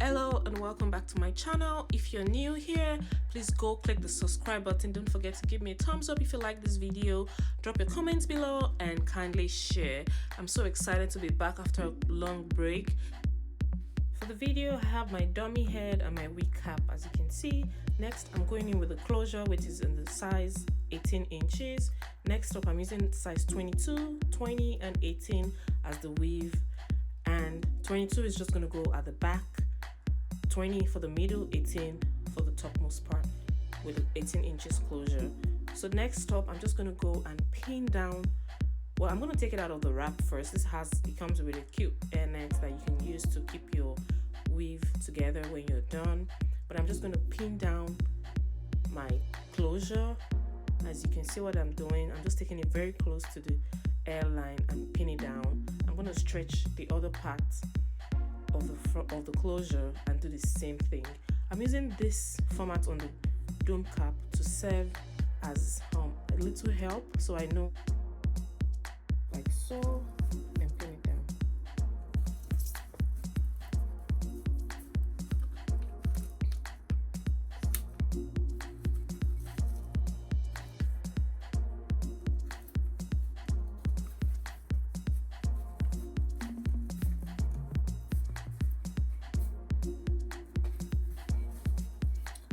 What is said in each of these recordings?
Hello and welcome back to my channel. If you're new here, please go click the subscribe button. Don't forget to give me a thumbs up if you like this video, drop your comments below and kindly share. I'm so excited to be back after a long break. For the video, I have my dummy head and my wig cap, as you can see. Next, I'm going in with the closure, which is in the size 18 inches. Next up, I'm using size 22, 20 and 18 as the weave, and 22 is just going to go at the back, 20 for the middle, 18 for the topmost part with 18 inches closure. So next up, I'm just going to go and pin down. Well, I'm going to take it out of the wrap first. It comes with a cute hairnet that you can use to keep your weave together when you're done. But I'm just going to pin down my closure. As you can see what I'm doing, I'm just taking it very close to the hairline and pin it down. I'm going to stretch the other part of the front of the closure and do the same thing. I'm using this format on the dome cap to serve as a little help, so I know, like so, and pin it down.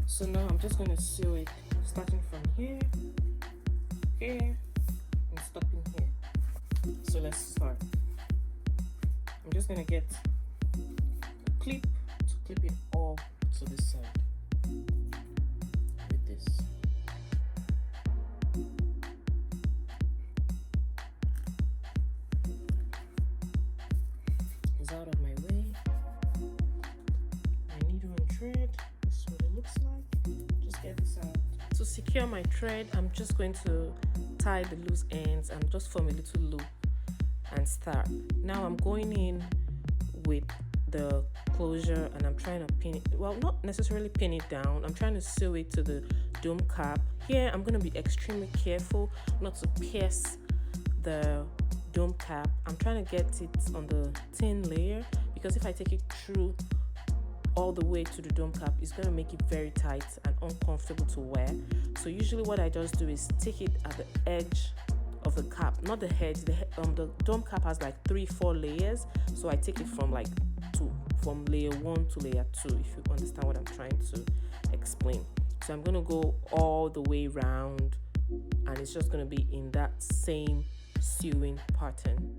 So now I'm just going to sew it, starting from here, here, and stopping here. So let's start. I'm just going to get a clip to clip it all to this side with this. It's out of my way. My needle and thread. This is what it looks like. Just get this out. To secure my thread, I'm just going to tie the loose ends and just form a little loop and start. Now I'm going in with the closure and I'm trying to pin it, well, not necessarily pin it down. I'm trying to sew it to the dome cap. Here I'm going to be extremely careful not to pierce the dome cap. I'm trying to get it on the thin layer, because if I take it through all the way to the dome cap, it's going to make it very tight and uncomfortable to wear. So usually what I just do is take it at the edge of the cap, not the edge. The dome cap has like 3-4 layers, so I take it from like from layer 1 to layer 2, if you understand what I'm trying to explain. So I'm going to go all the way round and it's just going to be in that same sewing pattern.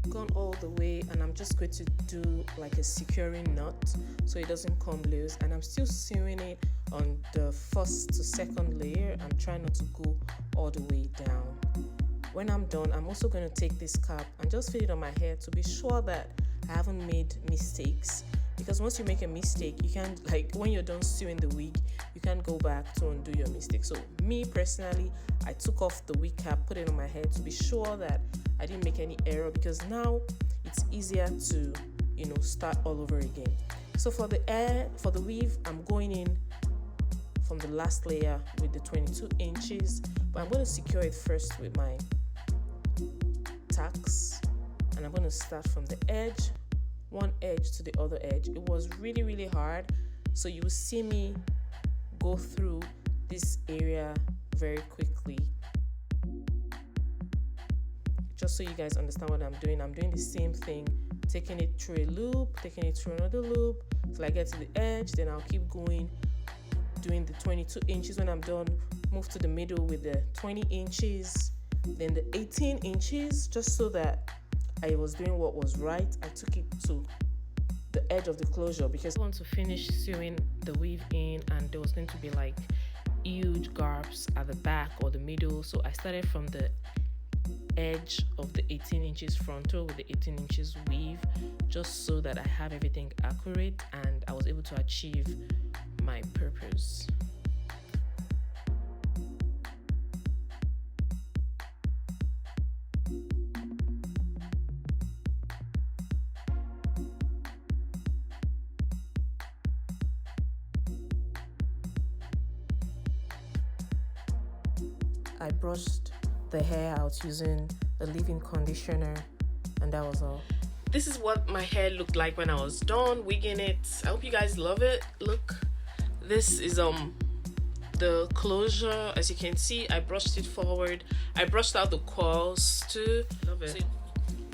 Gone all the way, and I'm just going to do like a securing knot so it doesn't come loose, and I'm still sewing it on the first to second layer. I'm trying not to go all the way down. When I'm done, I'm also going to take this cap and just fit it on my hair to be sure that I haven't made mistakes, because once you make a mistake, you can't, like when you're done sewing the wig, you can't go back to undo your mistake. So me personally, I took off the wig cap, put it on my head to be sure that I didn't make any error, because now it's easier to, start all over again. So for the weave, I'm going in from the last layer with the 22 inches, but I'm going to secure it first with my tacks, and I'm going to start from the edge, one edge to the other edge. It was really, really hard, so you will see me go through this area very quickly, just so you guys understand what I'm doing. I'm doing the same thing, taking it through a loop, taking it through another loop till I get to the edge. Then I'll keep going, doing the 22 inches. When I'm done, move to the middle with the 20 inches, then the 18 inches, just so that I was doing what was right. I took it to the edge of the closure, because I want to finish sewing the weave in, and there was going to be like huge garbs at the back or the middle. So I started from the edge of the 18 inches frontal with the 18 inches weave, just so that I have everything accurate and I was able to achieve my purpose. I brushed the hair out using a leave-in conditioner, and that was all. This is what my hair looked like when I was done wigging it. I hope you guys love it. Look, this is the closure. As you can see, I brushed it forward. I brushed out the curls too. Love it.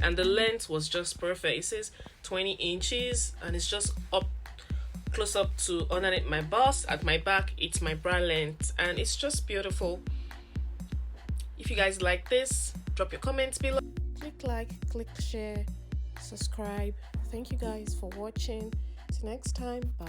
And the length was just perfect. It says 20 inches and it's just up close up to underneath my bust. At my back, it's my bra length, and it's just beautiful. If you guys like this, drop your comments below. Click like, click share, subscribe. Thank you guys for watching. Till next time, bye.